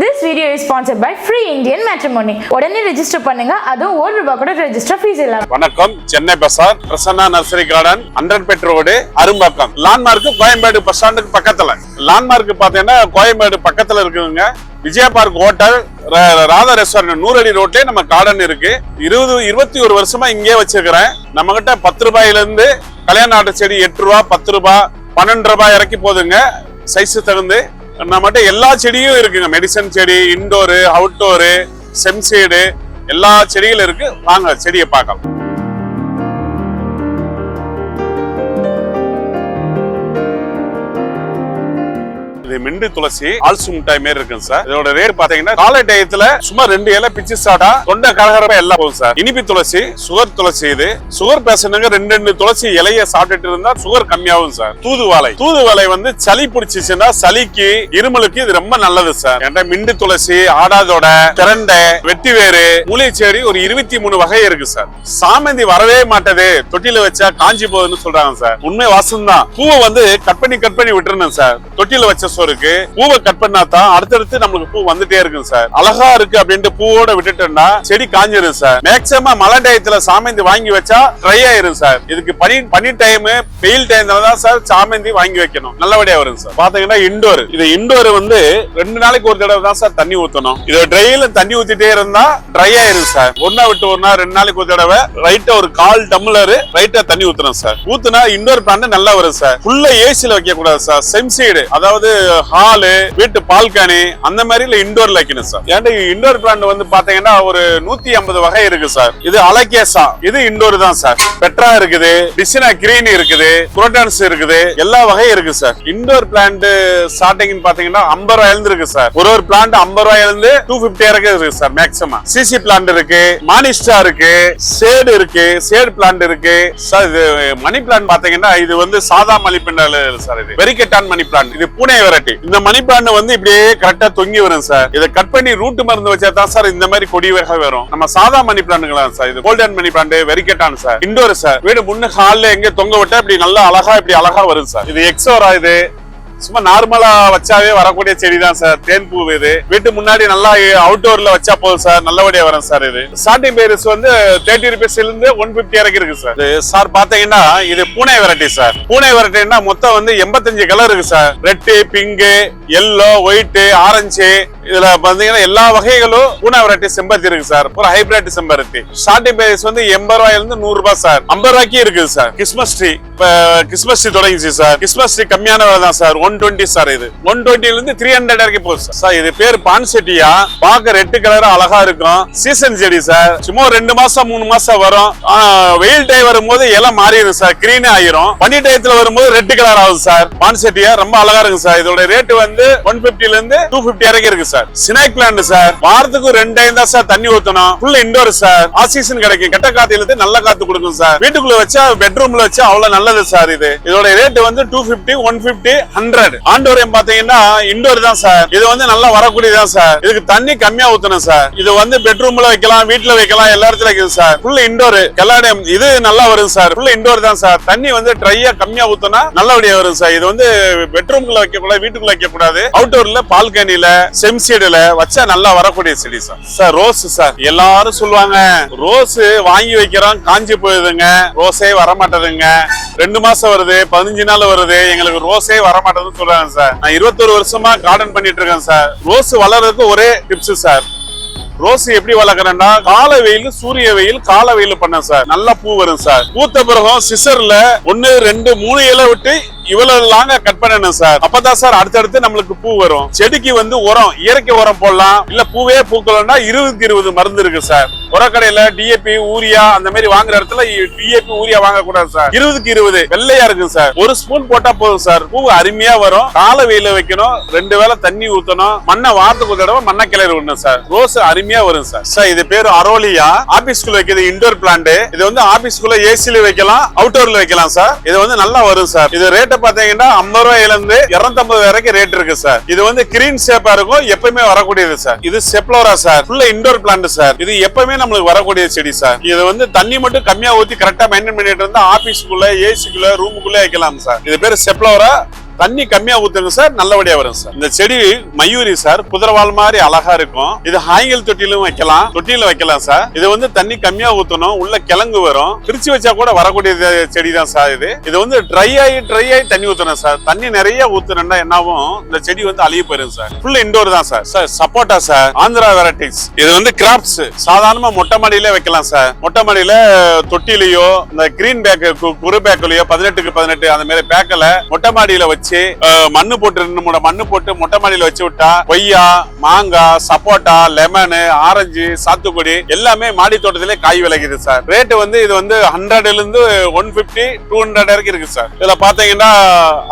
This video is sponsored by Free Indian Matrimony. உடனே register பண்ணுங்க, அதுவும் ₹1 கூட ரெஜிஸ்டர் ஃபீஸ் இல்ல. வணக்கம், Chennai Bazaar, Prasanna nursery garden, 100 road, Arumbakkam. Landmark Koyambedu bus ஸ்டாண்டுக்கு பக்கத்துல. லாண்ட்மார்க் பாத்தீங்கன்னா கோயம்பேடு பக்கத்துல இருக்குங்க. Vijay park hotel, Radha restaurant, நூறடி ரோட்லயே நம்ம கார்டன் இருக்கு. 21 வருஷமா இங்கே வச்சிருக்கிறேன். நம்ம கிட்ட ₹10 இருந்து கல்யாண ஆட்டு செடி ₹8, ₹10, ₹12 இறக்கி போதுங்க. சைஸ் தகுந்து நம்மகிட்ட எல்லா செடியும் இருக்குங்க. மெடிசன் செடி, இன்டோரு, அவுட்டோரு, செம்சீடு எல்லா செடிகளும் இருக்கு. வாங்க செடியை பார்க்கலாம். மிண்டு துளசி ஆல்சு முட்டாய் மாதிரி இருக்கு சார். இதோட ரேட் பாத்தீங்கன்னா காலை டயத்துல சும்மா 2 இலை பிச்சு சாடா தொண்டை கலகரப்பா எல்லாம் போகும் சார். இனிப்பு துளசி, சுகர் துளசி. இது சுகர் பேஷண்ட்டுங்க 2 துளசி இலைய சாப்பிட்டுட்டு இருந்தா சுகர் கம்மியாகும் சார். தூதுவளை வந்து சளி பிடிச்சிச்சுன்னா சளிக்கு, இருமலுக்கு இது ரொம்ப நல்லது சார். என்கிட்ட மிண்டு துளசி, ஆடாதோட, திரண்டை, வெட்டி வேறு, மூலிகை செடி ஒரு 23 வகை இருக்கு சார். சாமந்தி வரவே மாட்டது, தொட்டில வச்சா காஞ்சி போகுதுன்னு சொல்றாங்க சார். உண்மை வாசம் தான். பூவை வந்து கட் பண்ணி விட்டுருணும் சார். தொட்டில வச்ச இருக்கு. பூவை கட் பண்ணாதான் அடுத்தடுத்து நம்மளுக்கு பூ வந்துட்டே இருக்கு சார். அழகா இருக்கு அப்படின்ட்டு பூவோட விட்டுட்டோம்னா செடி காஞ்சிரும் சார். மேக்ஸிமம் மழை டயத்துல சாமந்தி வாங்கி வச்சா ட்ரை ஆயிரும் சார். இதுக்கு பனி டைம், வெயில் டைம்ல தான் சார் சாமந்தி வாங்கி வைக்கணும், நல்லபடியா வரும் சார். பாத்தீங்கன்னா இண்டோர், இது இண்டோர் வந்து 2 நாளைக்கு ஒரு தடவை தான் சார் தண்ணி ஊத்தணும். இது ட்ரைல தண்ணி ஊத்திட்டே இருந்தா ட்ரை ஆயிரும் சார். ஒரு நாள் விட்டு ஒரு நாள், 2 நாளைக்கு ஒரு தடவை ரைட்டா ஒரு 1/4 டம்ளர் ரைட்டா தண்ணி ஊத்தணும் சார். ஊத்துனா இண்டோர் பிளான்ட் நல்லா வரும் சார். ஃபுல்லா ஏசில வைக்க கூடாது சார். செம்சீடு, அதாவது ஹாலு, வீட்டு பால்கனி அந்த மாதிரி இண்டோர்ல வைக்கணும் சார். ஏன்னா இண்டோர் பிளான்ட் வந்து பாத்தீங்கன்னா ஒரு 150 வகை இருக்கு சார். இது அலகேசா, இது இண்டோர் தான் சார். பெட்ரா இருக்குது, டிசினா கிரீன் இருக்குது, புரோட்டான்ஸ் இருக்குது, எல்லா வகையும் இருக்கு சார். இண்டோர் பிளான்ட் ஸ்டார்டிங் பாத்தீங்கன்னா ₹50 இருக்கு சார். ஒரு பிளான்ட் ₹50 250 இருக்கு சார் மேக்ஸிமம். சிசி பிளான்ட் இருக்கு, மானிஸ்டா இருக்கு, சேடு இருக்கு, சேடு பிளான்ட் இருக்கு சார். இது மணி பிளான்ட் பாத்தீங்கன்னா இது வந்து சாதா மணி பிளான்ட் சார். இது வெரிகட்டான் மணி பிளான்ட், இது பூனே வெரைட்டி. இந்த மணி பிளான்ட் வந்து இப்படியே கரெக்டா தொங்கி வரும் சார். இதை கட் பண்ணி ரூட் மருந்து வச்சா தான் சார் இந்த மாதிரி கொடி வகை வரும். நம்ம சாதா மணி பிளான்ட்லாம் சார். இது golden money plant, variegated sir. Indoor sir. வீடு முன்னு ஹால்ல எங்க தொங்க விட்டா இப்படி நல்லா அழகா வரும் சார். இது எக்ஸோரா. இது சும்மா நார்மலா வச்சாவே வரக்கூடிய செடி தான் சார். தேன் பூ. இது வீட்டு முன்னாடி நல்லா அவுட்டோர்ல வச்சா போதும் சார், நல்லபடியா வரும் சார். இது ஸ்டார்டிங் பிரைஸ் வந்து ₹30 இருந்து ₹150 வரைக்கும் இருக்கு சார். சார் பாத்தீங்கன்னா இது பூனே வெரைட்டி சார். பூனே வெரைட்டின்னா மொத்தம் வந்து 85 கலர் இருக்கு sir. Red, pink, yellow, white, orange. இதுல பாத்தீங்கன்னா எல்லா வகைகளும் பூனே வெரைட்டி செம்பருத்தி இருக்கு சார். ஒரு ஹைபிரிட் செம்பருத்தி. ஸ்டார்டிங் பிரைஸ் வந்து ₹80 இருந்து ₹100 சார். ₹50 இருக்குது sir. Christmas tree, Christmas tree தொடங்கிச்சு சார். கிறிஸ்மஸ் ட்ரீ கம்மியான விலை தான் சார். 120 சார். இது 120 இருந்து 300 வரைக்கும் போகுது சார். இது பேர் பான்செட்டியா. பார்க்க ரெட் கலர் அழகா இருக்கும். சீசன் செடி சார். சும்மா 2 மாசம் 3 மாசம் வரும். வெயில் டைம் வரும்போது இலை மாறிடும் சார், கிரீன் ஆயிரும். பனி டயத்துல வரும்போது ரெட் கலர் ஆகும் சார். பான்செட்டியா ரொம்ப அழகா இருக்கும் சார். இதோட ரேட் வந்து 150 இருந்து 250 வரைக்கும் இருக்கு சார். Snake plant sir. வாரத்துக்கு 2 டைம் தான் சார் தண்ணி ஊத்தணும். Full indoor sir. ஆக்சிஜன் கிடைக்கும். கெட்ட காத்து இழுத்து நல்ல காத்து கொடுக்கும் சார். வீட்டுக்குள்ள வச்சா, பெட்ரூம்ல வச்சா அவ்வளவு நல்லது சார். இது இதோட ரேட் வந்து 250, 150, 100. ஆண்டோரியம் பாத்தீங்கன்னா இண்டோர் தான் சார். இது வந்து நல்லா வரக்கூடியதான் சார். இதுக்கு தண்ணி கம்மியா ஊத்தணும் சார். இது வந்து பெட்ரூம்ல வைக்கலாம், வீட்டுல வைக்கலாம், எல்லா இடத்துல வைக்கலாம் சார். Full indoor. கல்லாடியம் இது நல்லா வரும் சார். ஃபுல் இண்டோர் தான் சார். தண்ணி வந்து ட்ரையா கம்மியா ஊத்தினா நல்லபடியா வரும் சார். இது வந்து பெட்ரூம்ல வைக்க கூடாது, வீட்டுக்குள்ள வைக்க கூடாது. அவுட்டோர்ல, பால்கனில, செம்சீடுல வச்சா நல்லா வரக்கூடிய செடி சார். Sir rose sir. எல்லாரும் சொல்லுவாங்க ரோஸ் வாங்கி வைக்கிறோம் காஞ்சி போயுதுங்க, ரோஸே வரமாட்டதுங்க. 2 மாசம் வருது, 15 நாள் வருது, எங்களுக்கு ரோஸே வரமாட்டதுன்னு சொல்றாங்க சார். நான் 21 வருஷமா கார்டன் பண்ணிட்டு இருக்கேன் சார். ரோஸ் வளர்றதுக்கு ஒரே டிப்ஸ் சார். ரோஸ் எப்படி வளர்க்கறேன்னா கால வெயில், சூரிய வெயில், கால வெயில் பண்ண சார். நல்லா பூ வரும் சார். பூத்த பிறகும் சிசர்ல 1, 2, 3 இலை விட்டு இவ்வளவு லாங்கா கட் பண்ணணும் சார். அப்பதான் சார் அடுத்தடுத்து நம்மளுக்கு பூ வரும். செடிக்கு வந்து உரம், இயற்கை உரம் போடலாம். இல்ல பூவே பூக்கலன்னா 20 மருந்து இருக்கு சார். உரக்கடையில டிஏபி, ஊரியா அந்த மாதிரி வாங்குற இடத்துல டிஏபி, ஊரியா வாங்க கூடாது சார். 20 வெள்ளையா இருக்கு சார். 1 ஸ்பூன் போட்டா போதும் சார். பூ அருமையா வரும். கால வெயில வைக்கணும், 2 வேளை தண்ணி ஊத்தணும். மண்ணை வாரத்துக்கு ஒரு தடவை மண்ணை கிளறி விடணும் சார். ரோஸ் அருமையா வரும் சார். சார் இது பேரு அரோலியா. ஆபீஸ்க்குள்ள வைக்கிறது இண்டோர் பிளான்ட். இது வந்து ஆபீஸ்க்குள்ள ஏசில வைக்கலாம், அவுட்டோர்ல வைக்கலாம் சார். இது வந்து நல்லா வரும் சார். இது ரேட் பாத்தீங்கன்னா ₹50 இருந்து ₹250 வரைக்கும் ரேட் இருக்கு சார். இது வந்து கிரீன் ஷேப்பா இருக்கும், எப்பவுமே வரக்கூடியது சார். இது செப்ளோரா சார். ஃபுல்லா இண்டோர் பிளான்ட் சார். இது எப்பவுமே நம்மளுக்கு வரக்கூடிய செடி சார். இது வந்து தண்ணி மட்டும் கம்மியா ஊத்தி கரெக்டா மெயின்டைன் பண்ணிட்டு இருந்தா ஆபீஸ்க்குள்ள, ஏசிக்குள்ள, ரூமுக்குள்ள வைக்கலாம் சார். இது பேரு செப்ளோரா. தண்ணி கம்மியா ஊத்துங்க சார், நல்லபடியா வரும் சார். இந்த செடி மயூரி சார், குதிரவால் மாதிரி அழகா இருக்கும். இது ஹாங்கில் தொட்டிலும் வைக்கலாம், தொட்டியில வைக்கலாம் சார். இது வந்து தண்ணி கம்மியா ஊத்தணும், உள்ள கிழங்கு வரும். பிரிச்சு வச்சா கூட வரக்கூடிய செடி தான் சார் இது. இது வந்து ட்ரை ஆகி தண்ணி ஊத்தணும் சார். தண்ணி நிறைய ஊத்துனா என்னாவும் இந்த செடி வந்து அழிய போயிடும் சார். ஃபுல் இண்டோர் தான் சார். சார் சப்போட்டா சார், ஆந்திரா வெரைட்டிஸ். இது வந்து கிராப்ஸ், சாதாரணமா மொட்டை மாடியில வைக்கலாம் சார். மொட்டை மாடியில தொட்டிலையோ இந்த கிரீன் பேக் குறு பேக்லயோ 18க்கு 18 அந்த மாதிரி பேக்கல மொட்டை மாடியில வச்சு மண்ணு போட்டு 2 3 மண்ணு போட்டு மொட்டை மாடியில வச்சு விட்டா கொய்யா, மாங்காய், சப்போட்டா, லெமன், ஆரஞ்சு, சாத்துக்குடி எல்லாமே மாடி தோட்டத்திலே காய் விளைக்குது சார். ரேட் வந்து இது வந்து 100ல இருந்து 150 200 வரைக்கும் இருக்கு சார். இதுல பாத்தீங்கன்னா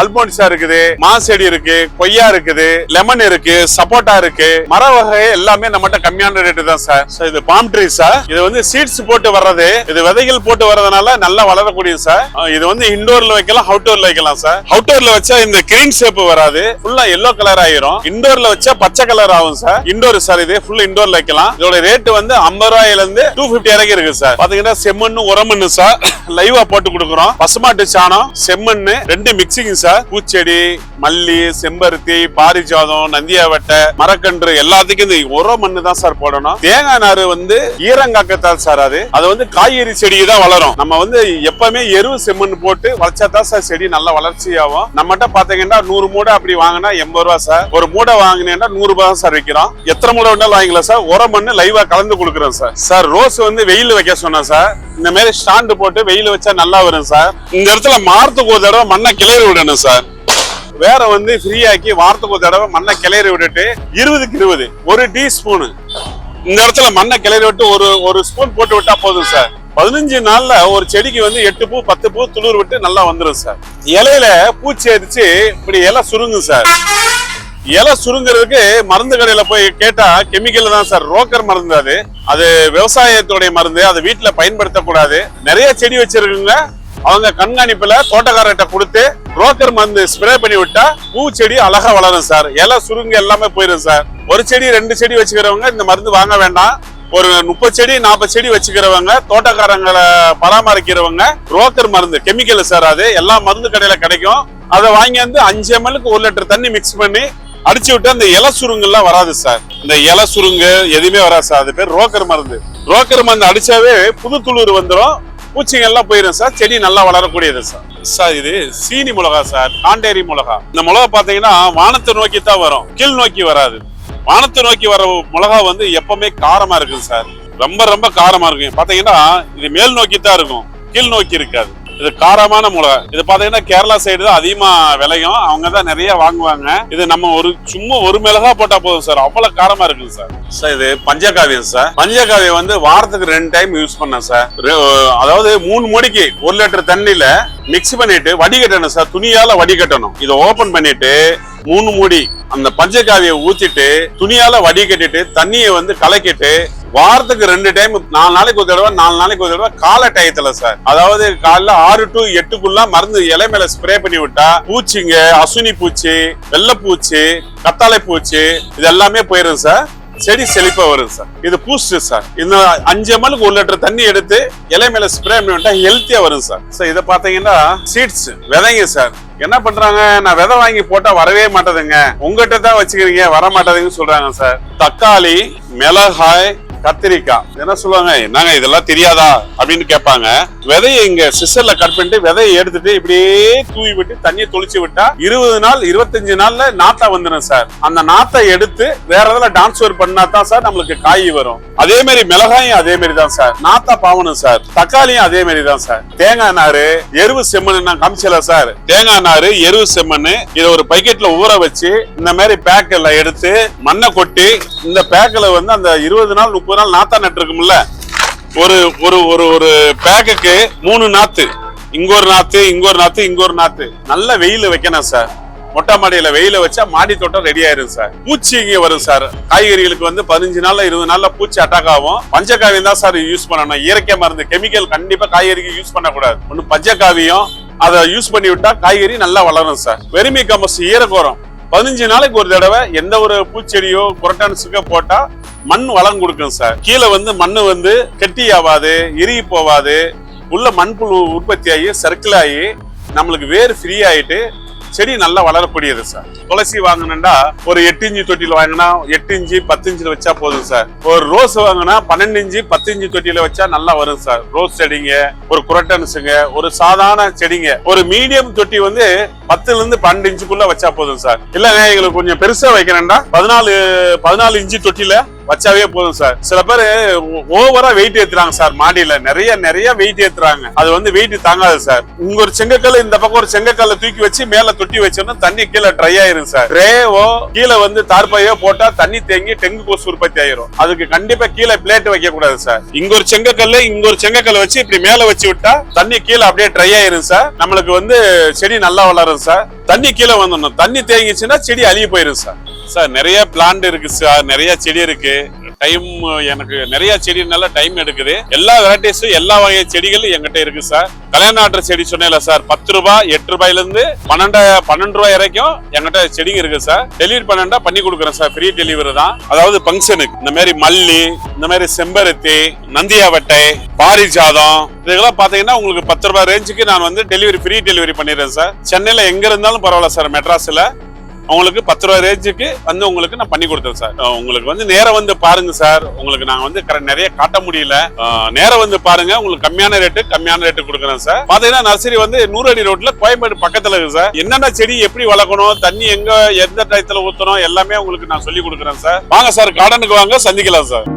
அல்போன்சா இருக்குது, மாசெடி இருக்கு, கொய்யா இருக்குது, லெமன் இருக்கு, சப்போட்டா இருக்கு. மர வகை எல்லாமே நம்மகிட்ட கம்மியான ரேட்டு தான் சார். இது பாம் ட்ரீ சார். இது வந்து சீட்ஸ் போட்டு வர்றது, இது விதைகள் போட்டு வர்றதுனால நல்லா வளரக்கூடிய சார். இது வந்து இண்டோர்ல வைக்கலாம், அவுட்டோர்ல வைக்கலாம் சார். அவுட்டோர்ல வச்சா இந்த கிரீன் ஷேப் வராது, ஃபுல்லா எல்லோ கலர் ஆயிரும். இண்டோர்ல வச்சா பச்சை கலர் ஆகும் சார். இண்டோர் சார், இது ஃபுல் இண்டோர்ல வைக்கலாம். இதோட ரேட் வந்து 50 ரூபாயில இருந்து 250 வரைக்கும் இருக்கு சார். பாத்தீங்கன்னா செம்மண்ணு உரமண்ணு சார், லைவா போட்டு கொடுக்குறோம். பசுமாட்டு சாணம், செம்மண்ணு 2 மிக்சிங் சார். பூச்செடி, மல்லி, செம்பருத்தி, பாரிஜாதம், நந்தியாவட்டை, மரக்கன்று எல்லாத்துக்கும் இந்த உரமண்ணு தான் சார் போடணும். தேங்காய் நாறு வந்து ஈரங்காக்கத்தால் சார், அது வந்து காய்கறி செடி தான் வளரும். நம்ம வந்து எப்பவுமே எருவு செம்மண் போட்டு வளர்ச்சா தான் சார் செடி நல்லா வளர்ச்சி ஆகும். நம்மகிட்ட பாத்தீங்கன்னா 100 மூடை அப்படி வாங்கினா 80 ரூபா சார். ஒரு மூடை வாங்கினீங்கன்னா 100 ரூபாய் தான் சார் விற்கிறோம். எத்தனை மூடை வேணாலும் வாங்கிக்கலாம் சார். உரமண்ணு லைவா கலந்து கொடுக்குறோம் சார். சார் ரோஸ் வந்து வெயில் வைக்க சொன்னா சார், இந்த மாதிரி ஸ்டாண்டு போட்டு வெயில் வச்சா நல்லா வரும் சார். இந்த இடத்துல மாரத்துக்கு ஒரு தடவை மண்ணை கிளறி விடணும் சார். வேற வந்து ஃப்ரீ ஆக்கி வாரத்துக்கு ஒரு தடவை மண்ணை கிளறி விட்டுட்டு 20க்கு 20 1 டீஸ்பூன் இந்த இடத்துல மண்ணை கிளறி விட்டு ஒரு ஸ்பூன் போட்டு விட்டா போதும் சார். 15 நாள்ல ஒரு செடிக்கு வந்து 8 பூ 10 பூ துளிர் விட்டு நல்லா வந்துடும் சார். இலையில பூச்சி அடிச்சு இப்படி இலை சுருங்கும் சார். இலை சுருங்கிறதுக்கு மருந்து கடையில போய் கேட்டா கெமிக்கல் தான் சார், ரோக்கர் மருந்து. அது விவசாயத்துடைய மருந்து, அதை வீட்டுல பயன்படுத்தக்கூடாது. நிறைய செடி வச்சிருக்குங்க, அவங்க கண்காணிப்புல தோட்டக்காரர்கிட்ட கொடுத்து ரோக்கர் மருந்து ஸ்ப்ரே பண்ணி விட்டா பூச்செடி அழகா வளரும் சார். இலை சுருங்க எல்லாமே போயிடும் சார். ஒரு செடி 2 செடி வச்சுக்கிறவங்க இந்த மருந்து வாங்க வேண்டாம். ஒரு 30 செடி 40 செடி வச்சுக்கிறவங்க, தோட்டக்காரங்களை பராமரிக்கிறவங்க ரோக்கர் மருந்து கெமிக்கல் சார், அது எல்லா மருந்து கடையில கிடைக்கும். அதை வாங்கி வந்து 5 ml-க்கு 1 லிட்டர் தண்ணி மிக்ஸ் பண்ணி அடிச்சு விட்டு அந்த இலை சுருங்கு எல்லாம் வராது சார். இந்த இலை சுருங்கு எதுவுமே வராது சார். அது பேர் ரோக்கர் மருந்து. ரோக்கர் மருந்து அடிச்சாவே புது துளிர் வந்துடும், பூச்சிங்க எல்லாம் போயிடும் சார். செடி நல்லா வளரக்கூடியது சார். சார் இது சீனி மிளகா சார், காண்டேரி மிளகா. இந்த மிளகா பாத்தீங்கன்னா வானத்தை நோக்கி தான் வரும், கீழ் நோக்கி வராது. வானத்தை நோக்கி வர மிளகா வந்து எப்பவுமே காரமா இருக்கும் சார். ரொம்ப ரொம்ப காரமா இருக்கும். பாத்தீங்கன்னா இது மேல் நோக்கி தான் இருக்கும், கீழ் நோக்கி இருக்காது. இது காரமான மிளகா. இது பாத்தீங்கன்னா கேரளா சைடு தான் அதிகமா விளையும், அவங்க தான் நிறைய வாங்குவாங்க. இது நம்ம சும்மா ஒரு மிளகா போட்டா போதும் சார், அவ்வளவு காரமா இருக்கு சார். சார் இது பஞ்சகாவியம் சார். பஞ்சகாவியம் வந்து வாரத்துக்கு 2 டைம் யூஸ் பண்ண சார். அதாவது 3 மூடிக்கு 1 லிட்டர் தண்ணியில மிக்ஸ் பண்ணிட்டு வடிகட்டணும் சார். துணியால வடிகட்டணும். இதை ஓபன் பண்ணிட்டு 3 மூடி அந்த பஞ்சகாவியை ஊத்திட்டு துணியால வடிகட்டிட்டு தண்ணியை வந்து கலக்கிட்டு வாரத்துக்கு 2 டைம் 4 நாளைக்கு ஒரு தடவை 4 நாளைக்கு ஒரு தடவை காலை டயத்துல சார், அதாவது காலைல 6 to 8க்குள்ள மருந்து இலை மேல ஸ்ப்ரே பண்ணி விட்டா பூச்சிங்க, அசுனி பூச்சி, வெள்ளைப்பூச்சி, கத்தாழை பூச்சி இது எல்லாமே போயிடும் சார். செடி செழிப்பா வரும் சார். இது பூஸ்ட் சார். இந்த 5 ml-க்கு 1 லிட்டர் தண்ணி எடுத்து இலை மேல ஸ்ப்ரே பண்ணி விட்டா ஹெல்த்தியா வரும் சார். சார் இதை பாத்தீங்கன்னா சீட்ஸ் விதைங்க சார். என்ன பண்றாங்க, நான் விதை வாங்கி போட்டா வரவே மாட்டேதுங்க, உங்ககிட்ட தான் வச்சுக்கிறீங்க வர மாட்டேதுன்னு சொல்றாங்க சார். தக்காளி, மிளகாய், கத்திரிக்காய் என்ன சொல்லுவாங்க, என்னங்க இதெல்லாம் தெரியாதா அப்படின்னு கேட்பாங்க. விதையை இங்க சிசர்ல கட் பண்ணிட்டு விதையை எடுத்துட்டு இப்படியே தூவி விட்டு தண்ணியை தொளிச்சு விட்டா 20 நாள் 25 நாள்ல நாத்தா வந்துடும் சார். அந்த நாத்தை எடுத்து வேற எதாவது டிரான்ஸ்பர் பண்ணா தான் சார் நம்மளுக்கு காய் வரும். அதே மாதிரி மிளகாயும் அதே மாதிரி தான் சார், நாத்தா பாவணும் சார். தக்காளியும் அதே மாதிரி தான் சார். தேங்காய் நாறு, எருவு செம்மண் நான் காமிச்சல சார். தேங்காய் நாறு, எருவு செம்மண் இதை ஒரு பக்கெட்ல ஊற வச்சு இந்த மாதிரி பேக்கெல்ல எடுத்து மண்ணை கொட்டி இந்த பேக்கில் வந்து அந்த 20 நாள் 30 நாள் நாத்தா நட்டு இருக்கும்ல, ஒரு ஒரு ஒரு ஒரு பேக்குக்கு 3 நாத்து, இங்க ஒரு நாத்து, இங்க ஒரு நாத்து, இங்க ஒரு நாத்து. நல்ல வெயில் வைக்கணும் சார். மொட்டை மாடியில வெயில வச்சா மாடி தோட்டம் ரெடி ஆயிரும் சார். பூச்சி இங்க வரும் சார். காய்கறிகளுக்கு வந்து 15 நாள்ல 20 நாள்ல பூச்சி அட்டாக் ஆகும். பஞ்சகாவியம் தான் சார் யூஸ் பண்ணணும். இயற்கை மருந்து, கெமிக்கல் கண்டிப்பா காய்கறிக்கு யூஸ் பண்ணக்கூடாது. ஒண்ணு பஞ்சகாவியம், அதை யூஸ் பண்ணி விட்டா காய்கறி நல்லா வளரும் சார். வெறுமி கம்போஸ்ட் ஈரக்கோரம் 15 நாளைக்கு ஒரு தடவை எந்த ஒரு பூச்செடியோ புரட்டான்ஸுக்கோ போட்டா மண் வளம் கொடுக்கும் சார். கீழே வந்து மண்ணு வந்து கெட்டி ஆகாது, இறுகி போவாது. உள்ள மண்புழு உற்பத்தி ஆகி சர்க்கிள் ஆகி நம்மளுக்கு வேர் ஃப்ரீ ஆயிட்டு செடி நல்லா வளரக்கூடியது சார். துளசி வாங்கினா ஒரு 8 இன்ச்சு தொட்டியில வாங்கினா 8 இன்ச்சு 10 இன்ச்சுல வச்சா போதும் சார். ஒரு ரோஸ் வாங்கினா 12 இன்ச்சு 10 இன்ச்சு தொட்டியில வச்சா நல்லா வரும் சார். ரோஸ் செடிங்க, ஒரு குரட்டன்ஸுங்க, ஒரு சாதாரண செடிங்க, ஒரு மீடியம் தொட்டி வந்து 10ல இருந்து 12 இன்ச்சுக்குள்ள வச்சா போதும் சார். இல்லங்க எங்களுக்கு கொஞ்சம் பெருசா வைக்கிறேன்டா 14 இன்ச்சு தொட்டில வச்சாவே போதும் சார். சில பேர் ஓவரா வெயிட் ஏத்துறாங்க சார். மாடியில நிறைய வெயிட் ஏத்துறாங்க. அது வந்து வெயிட் தாங்காது சார். உங்க ஒரு செங்கக்கல் இந்த பக்கம் ஒரு செங்கக்கல்ல தூக்கி வச்சு மேல தொட்டி வச்சோம்னா தண்ணி கீழே ட்ரை ஆயிரும் சார். ட்ரேவோ கீழே வந்து தார்பாயோ போட்டா தண்ணி தேங்கி டெங்கு கொசு உற்பத்தி ஆயிரும். அதுக்கு கண்டிப்பா கீழே பிளேட் வைக்க கூடாது சார். இங்க ஒரு செங்கக்கல்ல வச்சு இப்படி மேல வச்சு விட்டா தண்ணி கீழே அப்படியே ட்ரை ஆயிரும் சார். நம்மளுக்கு வந்து செடி நல்லா வளரும் சார். தண்ணி கீழே வந்துடணும். தண்ணி தேங்கிச்சுன்னா செடி அழுகி போயிரும் சார். சார் நிறைய பிளான்ட் இருக்கு சார். நிறைய செடி இருக்கு. டைம் எனக்கு நிறைய செடினால டைம் எடுக்குது. எல்லா வெரைட்டிஸும் எல்லா வகை செடிகளும் எங்கிட்ட இருக்கு சார். கல்யாண ஆற்ற செடி சொன்னேன்ல சார், 10 ரூபாய் 8 ரூபாயில இருந்து 12 ரூபாய் வரைக்கும் எங்கிட்ட செடிங்க இருக்கு சார். டெலிவரி பண்ணி கொடுக்குறேன் சார். ஃப்ரீ டெலிவரி தான். அதாவது பங்கனுக்கு இந்த மாதிரி மல்லி, இந்த மாதிரி செம்பருத்தி, நந்தியாவட்டை, பாரிஜாதம் இதெல்லாம் பாத்தீங்கன்னா உங்களுக்கு 10 ரூபாய் ரேஞ்சுக்கு நான் வந்து ஃப்ரீ டெலிவரி பண்ணிடுறேன் சார். சென்னையில எங்க இருந்தாலும் பரவாயில்ல சார். மெட்ராஸ்ல உங்களுக்கு 10 ரூபாய் ரேஞ்சுக்கு வந்து உங்களுக்கு நான் பண்ணி கொடுத்தேன் சார். உங்களுக்கு வந்து நேரம் வந்து பாருங்க சார். உங்களுக்கு நாங்க வந்து நிறைய காட்ட முடியல. நேரம் வந்து பாருங்க. உங்களுக்கு கம்மியான ரேட்டு கொடுக்குறேன் சார். பாத்தீங்கன்னா நர்சரி வந்து நூறடி ரோட்ல கோயம்பேடு பக்கத்துல இருக்கு சார். என்னென்ன செடி எப்படி வளர்க்கணும், தண்ணி எந்த டயத்துல ஊத்தணும் எல்லாமே உங்களுக்கு நான் சொல்லி கொடுக்குறேன் சார். வாங்க சார், கார்டனுக்கு வாங்க, சந்திக்கலாம் சார்.